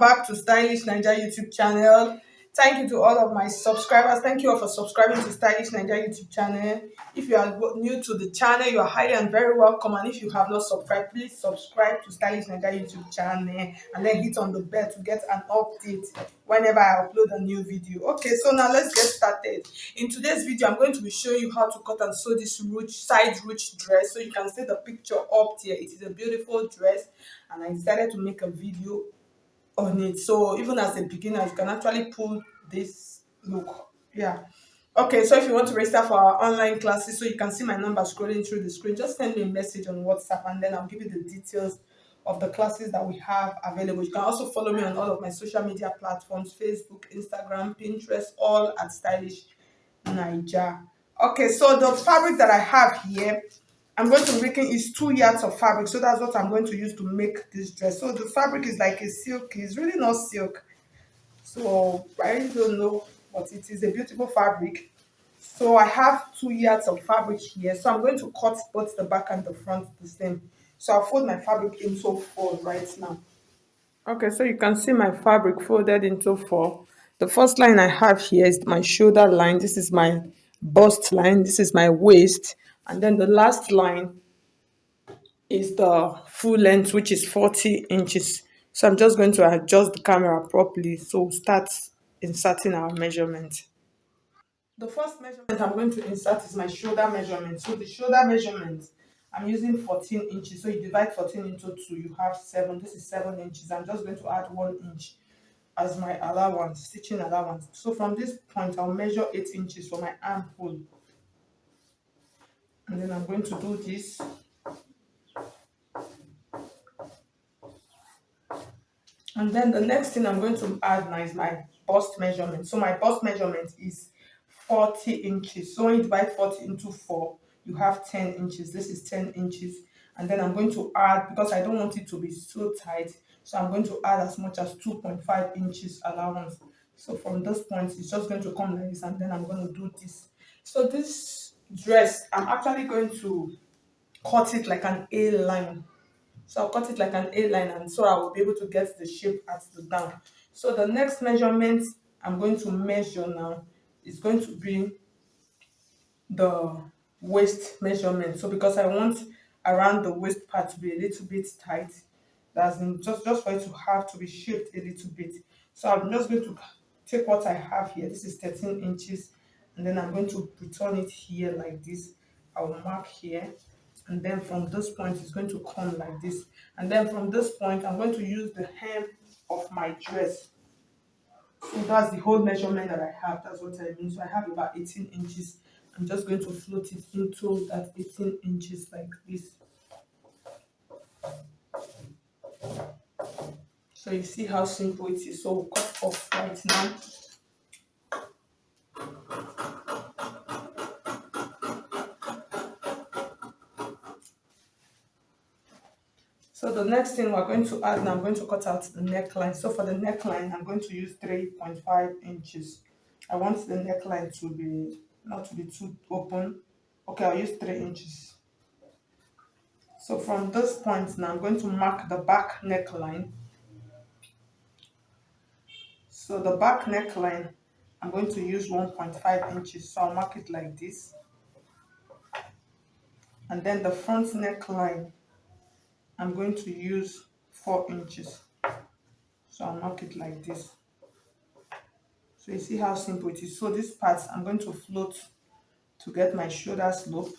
back to Stylish Naija YouTube channel. Thank you to all of my subscribers. Thank you all for subscribing to Stylish Naija YouTube channel. If you are new to the channel, you are highly and very welcome. And if you have not subscribed, please subscribe to Stylish Naija YouTube channel and then hit on the bell to get an update whenever I upload a new video. Okay, so now let's get started. In today's video, I'm going to be showing you how to cut and sew this side ruche dress. So you can see the picture up here. It is a beautiful dress, and I decided to make a video on it. So even as a beginner, you can actually pull this look. Yeah. Okay, so if you want to register for our online classes, so you can see my number scrolling through the screen, just send me a message on WhatsApp and then I'll give you the details of the classes that we have available. You can also follow me on all of my social media platforms: Facebook, Instagram, Pinterest, all at Stylish Naija. Okay, so the fabric that I have here, I'm going to be making is 2 yards of fabric. So that's what I'm going to use to make this dress. So the fabric is like a silk. It's really not silk. So I really don't know, but it is a beautiful fabric. So I have 2 yards of fabric here. So I'm going to cut both the back and the front the same. So I'll fold my fabric into four right now. Okay, so you can see my fabric folded into four. The first line I have here is my shoulder line. This is my bust line. This is my waist. And then the last line is the full length, which is 40 inches. So I'm just going to adjust the camera properly. So start inserting our measurement. The first measurement I'm going to insert is my shoulder measurement. So the shoulder measurement, I'm using 14 inches. So you divide 14 into 2, you have 7. This is 7 inches. I'm just going to add 1 inch as my allowance, stitching allowance. So from this point, I'll measure 8 inches for my armhole. And then I'm going to do this. And then the next thing I'm going to add now is my bust measurement. So my bust measurement is 40 inches. So when you divide 40 into 4, you have 10 inches. This is 10 inches. And then I'm going to add, because I don't want it to be so tight, so I'm going to add as much as 2.5 inches allowance. So from this point, it's just going to come like this, and then I'm going to do this. So this dress, I'm actually going to cut it like an A line. So I'll cut it like an A line, and so I will be able to get the shape at the down. So the next measurement I'm going to measure now is going to be the waist measurement. So because I want around the waist part to be a little bit tight, that's in just for it to have to be shaped a little bit. So I'm just going to take what I have here. This is 13 inches, and then I'm going to return it here like this. I'll mark here, and then from this point it's going to come like this. And then from this point I'm going to use the hem of my dress. So that's the whole measurement that I have. That's what I mean. So I have about 18 inches. I'm just going to float it into that 18 inches like this. So you see how simple it is. So we'll cut off right now. So the next thing we're going to add now, I'm going to cut out the neckline. So for the neckline, I'm going to use 3.5 inches. I want the neckline to be not to be too open. Okay, I'll use 3 inches. So from this point now, I'm going to mark the back neckline. So the back neckline, I'm going to use 1.5 inches. So I'll mark it like this. And then the front neckline, I'm going to use 4 inches. So I'll mark it like this. So you see how simple it is. So this part, I'm going to float to get my shoulder slope.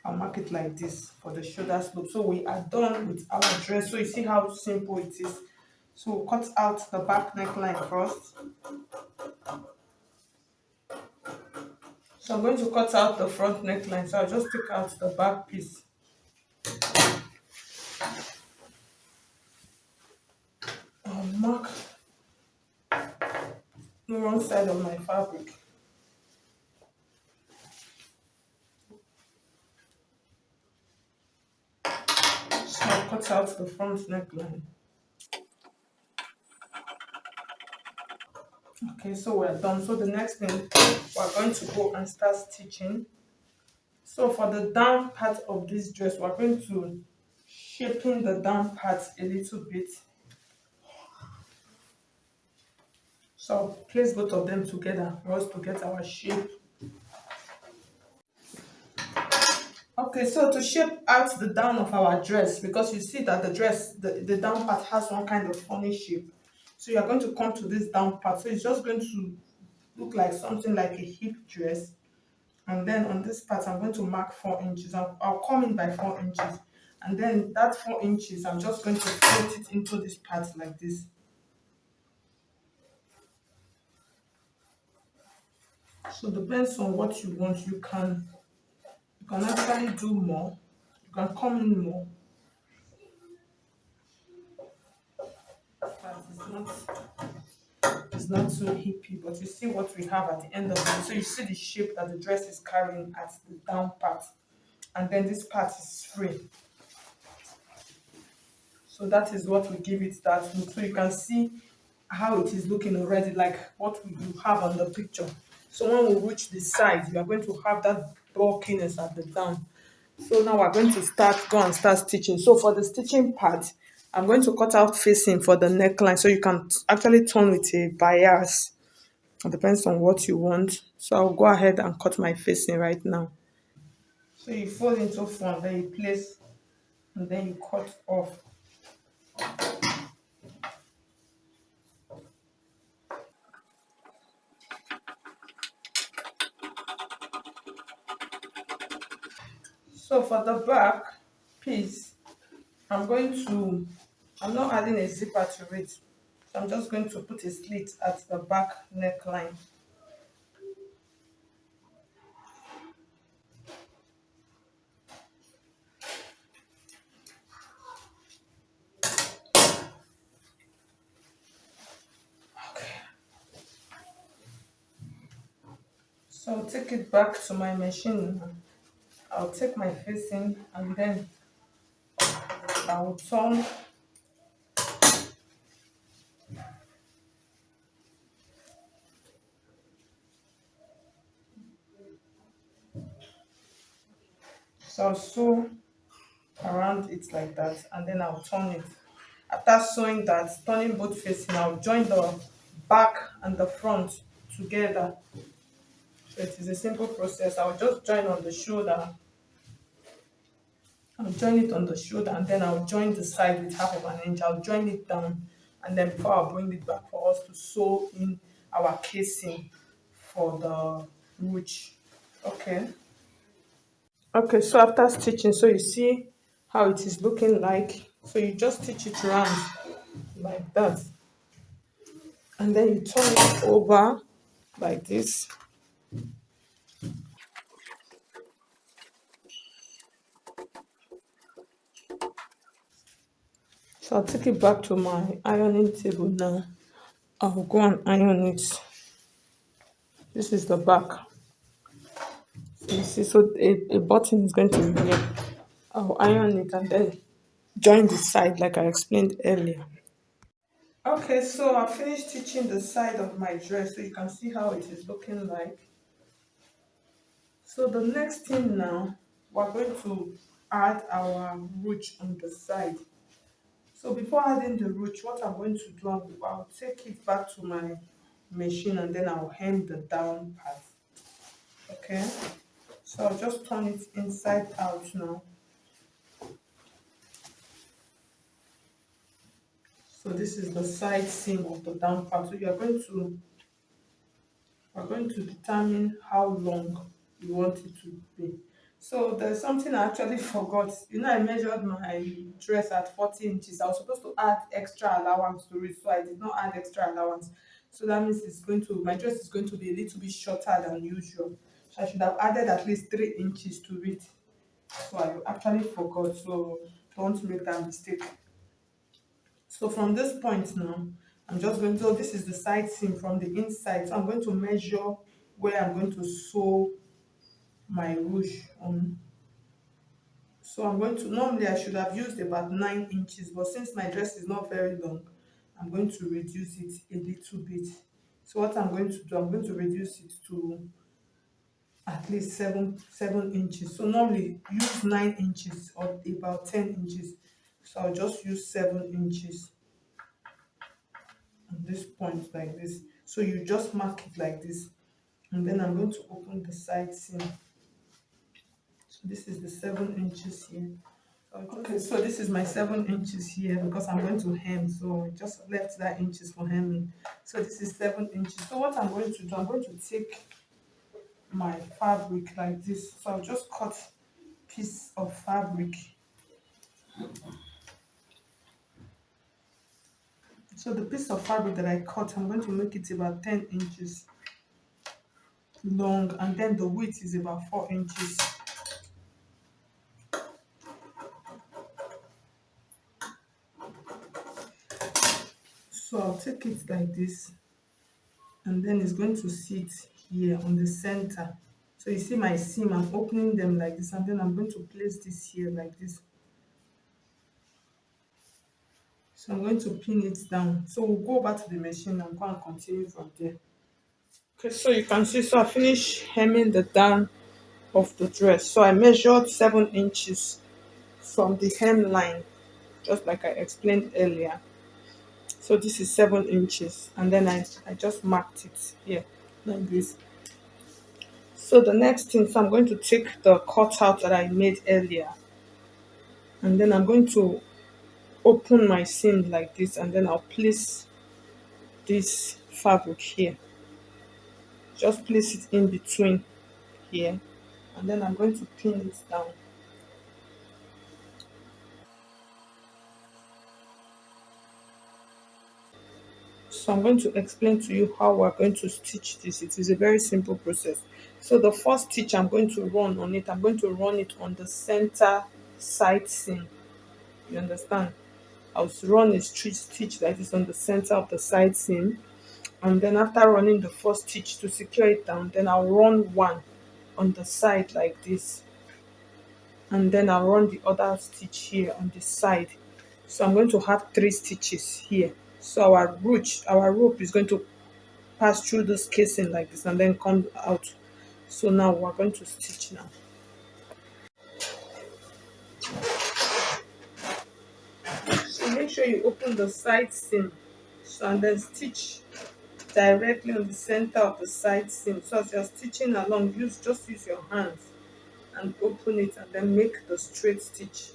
I'll mark it like this for the shoulder slope. So we are done with our dress. So you see how simple it is. So we'll cut out the back neckline first. So I'm going to cut out the front neckline. So I'll just take out the back piece. I'll mark the wrong side of my fabric. So I'll cut out the front neckline. Okay, so we're done. So the next thing, we're going to go and start stitching. So for the down part of this dress, we're going to shaping the down part a little bit. So I'll place both of them together for us to get our shape. Okay, so to shape out the down of our dress, because you see that the dress, the down part has one kind of funny shape. So you're going to come to this down part. So it's just going to look like something like a hip dress. And then on this part, I'm going to mark 4 inches. I'll come in by 4 inches. And then that 4 inches, I'm just going to float it into this part like this. So depends on what you want. You can actually do more. You can come in more. But it's not so hippie, but you see what we have at the end of it. So you see the shape that the dress is carrying at the down part. And then this part is free. So that is what will give it that look. So you can see how it is looking already, like what we you have on the picture. So when we reach the side, you are going to have that bulkiness at the down. So now we're going to go and start stitching. So for the stitching part, I'm going to cut out facing for the neckline. So you can actually turn with a bias. It depends on what you want. So I'll go ahead and cut my facing right now. So you fold into front, then you place, and then you cut off. So for the back piece, I'm not adding a zipper to it. So I'm just going to put a slit at the back neckline. So I'll take it back to my machine. I'll take my facing and then I'll turn. So I'll sew around it like that and then I'll turn it. After sewing that, turning both facing, I'll join the back and the front together. So it is a simple process. I'll just join on the shoulder. I'll join it on the shoulder and then I'll join the side with half of an inch. I'll join it down and then before I'll bring it back for us to sew in our casing for the ruche. Okay. Okay, so after stitching, so you see how it is looking like. So you just stitch it around like that. And then you turn it over like this. So I'll take it back to my ironing table now. I'll go and iron it. This is the back. So you see, so a button is going to be here. I'll iron it and then join the side like I explained earlier. Okay, so I finished stitching the side of my dress so you can see how it is looking like. So the next thing now, we're going to add our ruche on the side. So before adding the ruche, what I'm going to do, I'll take it back to my machine and then I'll hem the down part. Okay, so I'll just turn it inside out now. So this is the side seam of the down part. So we're going to determine how long you want it to be. So there's something I actually forgot. I measured my dress at 40 inches. I was supposed to add extra allowance to it, so I did not add extra allowance. So that means my dress is going to be a little bit shorter than usual. So I should have added at least 3 inches to it. So I actually forgot. So don't make that mistake. So from this point now, I'm just going to, this is the side seam from the inside. So I'm going to measure where I'm going to sew my ruche on. So I'm going to, normally I should have used about 9 inches, but since my dress is not very long, I'm going to reduce it a little bit. So what I'm going to do, I'm going to reduce it to at least 7 inches. So normally use 9 inches or about 10 inches. So I'll just use 7 inches. On this point like this. So you just mark it like this, and then I'm going to open the side seam. So this is the 7 inches here. Okay, so this is my 7 inches here because I'm going to hem. So I just left that inches for hemming. So this is 7 inches. So what I'm going to do, I'm going to take my fabric like this. So I'll just cut piece of fabric. So the piece of fabric that I cut, I'm going to make it about 10 inches long, and then the width is about 4 inches. So I'll take it like this, and then it's going to sit here on the center. So you see my seam, I'm opening them like this, and then I'm going to place this here like this. So I'm going to pin it down. So we'll go back to the machine and go and continue from there. Okay, so you can see, so I finished hemming the down of the dress. So I measured 7 inches from the hem line, just like I explained earlier. So this is 7 inches, and then I just marked it here like this. So the next thing, so I'm going to take the cutout that I made earlier, and then I'm going to open my seam like this, and then I'll place this fabric here. Just place it in between here, and then I'm going to pin it down. So I'm going to explain to you how we're going to stitch this. It is a very simple process. So the first stitch I'm going to run on it, I'm going to run it on the center side seam. You understand? I'll run a straight stitch like this on the center of the side seam, and then after running the first stitch to secure it down, then I'll run one on the side like this, and then I'll run the other stitch here on the side. So I'm going to have 3 stitches here. So our rope is going to pass through this casing like this and then come out. So now we're going to stitch now. So make sure you open the side seam, so and then stitch directly on the center of the side seam. So as you're stitching along, just use your hands and open it, and then make the straight stitch.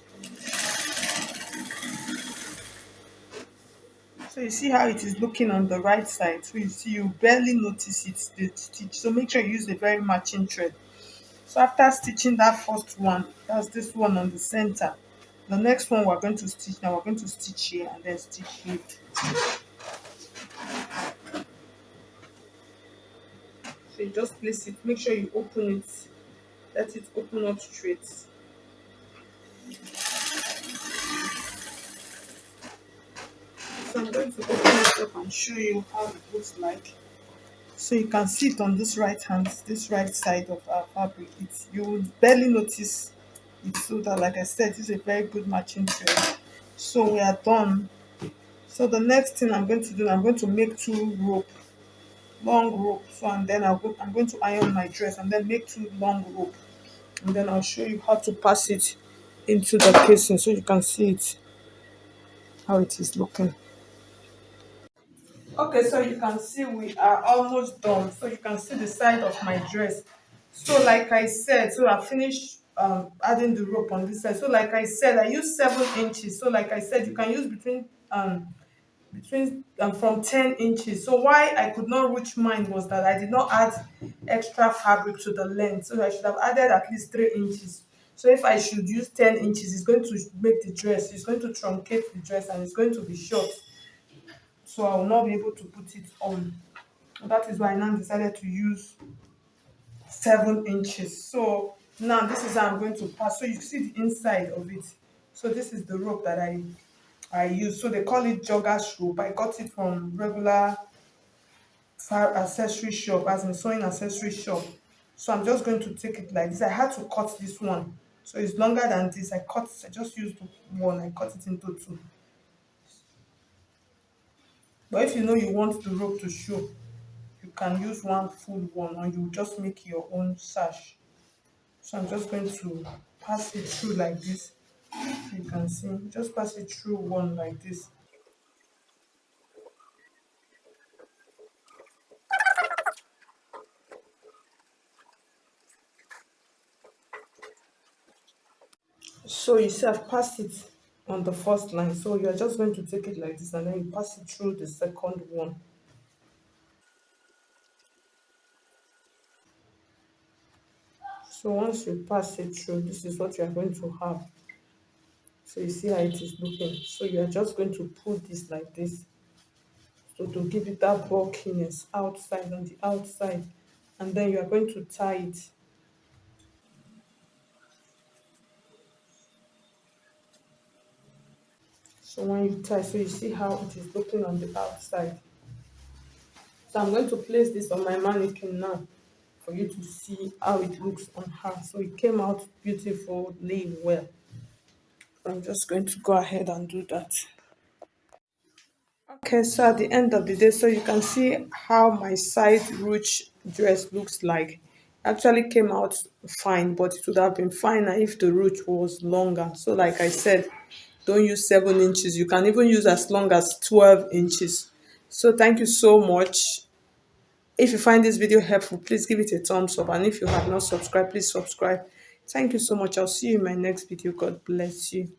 So you see how it is looking on the right side. So you see, you barely notice it, the stitch. So make sure you use a very matching thread. So after stitching that first one, that's this one on the center, the next one we're going to stitch now, we're going to stitch here and then stitch here. So you just place it, make sure you open it, let it open up straight. So I'm going to open it up and show you how it looks like. So you can see it on this right hand, this right side of our fabric. You will barely notice it, so that, like I said, it's a very good matching thread. So we are done. So the next thing I'm going to do, I'm going to make 2 rope, long rope. So and then I'm going to iron my dress and then make 2 long rope, and then I'll show you how to pass it into the casing so you can see it, how it is looking. Okay, so you can see we are almost done. So you can see the side of my dress. So like I said, so I finished adding the rope on this side. So like I said, I used 7 inches. So like I said, you can use between from 10 inches. So why I could not reach mine was that I did not add extra fabric to the length. So I should have added at least 3 inches. So if I should use 10 inches, it's going to make the dress, it's going to truncate the dress, and it's going to be short. So I will not be able to put it on. That is why I now decided to use 7 inches. So now this is how I'm going to pass. So you see the inside of it. So this is the rope that I use. So they call it joggers rope. I got it from regular accessory shop, as in sewing accessory shop. So I'm just going to take it like this. I had to cut this one. So it's longer than this. I just used one. I cut it into 2. But if you know you want the rope to show, you can use one full one, or you just make your own sash. So I'm just going to pass it through like this. You can see, just pass it through one like this. So you see I've passed it on the first line, so you're just going to take it like this and then you pass it through the second one. So once you pass it through, this is what you are going to have. So you see how it is looking. So you are just going to pull this like this, so to give it that bulkiness outside, on the outside, and then you are going to tie it. So when you tie, so you see how it is looking on the outside. So I'm going to place this on my mannequin now for you to see how it looks on her. So it came out beautifully well. I'm just going to go ahead and do that. Okay, so at the end of the day, so you can see how my side ruche dress looks like. Actually came out fine, but it would have been finer if the ruche was longer. So like I said, don't use 7 inches. You can even use as long as 12 inches. So thank you so much. If you find this video helpful, please give it a thumbs up. And if you have not subscribed, please subscribe. Thank you so much. I'll see you in my next video. God bless you.